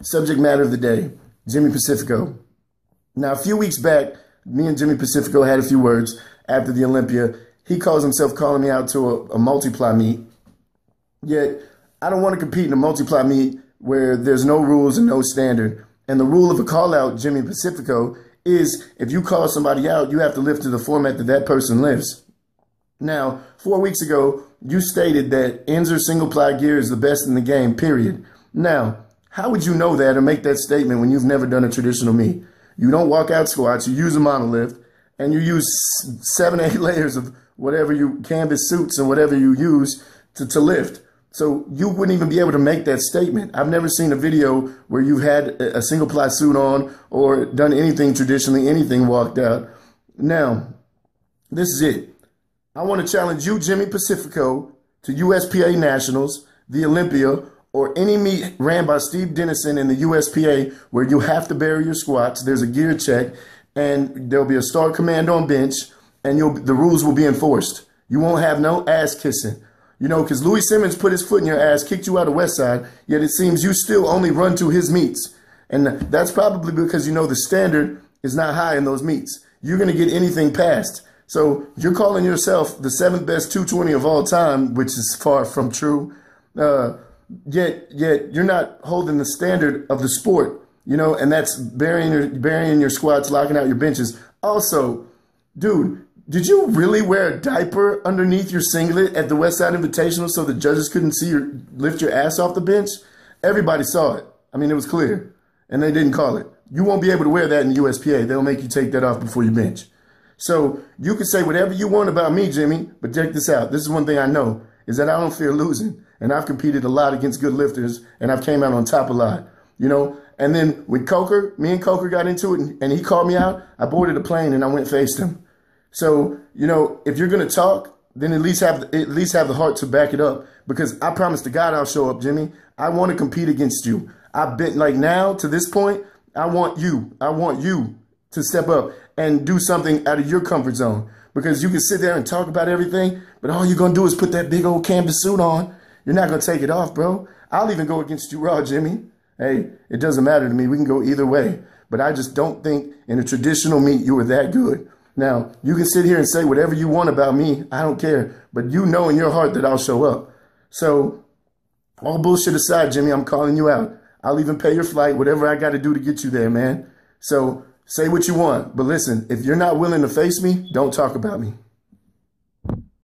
Subject matter of the day, Jimmy Pacifico. Now, a few weeks back, me and Jimmy Pacifico had a few words after the Olympia. He calls himself calling me out to a multiply meet. Yet, I don't want to compete in a multiply meet where there's no rules and no standard. And the rule of a call out, Jimmy Pacifico, is if you call somebody out, you have to live to the format that that person lives. Now, 4 weeks ago, you stated that Enzer single ply gear is the best in the game, period. Now, how would you know that or make that statement when you've never done a traditional meet? You don't walk out squats, you use a monolift, and you use 7 or 8 layers of whatever you canvas suits and whatever you use to lift. So you wouldn't even be able to make that statement. I've never seen a video where you've had a single ply suit on or done anything traditionally, anything walked out. Now, this is it. I want to challenge you, Jimmy Pacifico, to USPA Nationals, the Olympia, or any meet ran by Steve Dennison in the USPA where you have to bury your squats. There's a gear check, and there'll be a start command on bench, and the rules will be enforced. You won't have no ass kissing. You know, because Louis Simmons put his foot in your ass, kicked you out of Westside, yet it seems you still only run to his meets. And that's probably because you know the standard is not high in those meets. You're going to get anything past. So you're calling yourself the 7th best 220 of all time, which is far from true. Yet you're not holding the standard of the sport, you know, and that's burying your squats, locking out your benches. Also, dude, did you really wear a diaper underneath your singlet at the Westside Invitational so the judges couldn't see you lift your ass off the bench? Everybody saw it. I mean, it was clear, and they didn't call it. You won't be able to wear that in the USPA. They'll make you take that off before you bench. So you can say whatever you want about me, Jimmy, but check this out. This is one thing I know, is that I don't fear losing. And I've competed a lot against good lifters, and I've came out on top a lot, you know. And then when me and Coker got into it, and he called me out, I boarded a plane and I went faced him. So, you know, if you're going to talk, then at least have the heart to back it up. Because I promise to God I'll show up, Jimmy. I want to compete against you. I've been, like now, to this point, I want you to step up and do something out of your comfort zone. Because you can sit there and talk about everything, but all you're going to do is put that big old canvas suit on. You're not going to take it off, bro. I'll even go against you raw, Jimmy. Hey, it doesn't matter to me. We can go either way. But I just don't think in a traditional meet you were that good. Now, you can sit here and say whatever you want about me. I don't care. But you know in your heart that I'll show up. So, all bullshit aside, Jimmy, I'm calling you out. I'll even pay your flight, whatever I got to do to get you there, man. So, say what you want. But listen, if you're not willing to face me, don't talk about me.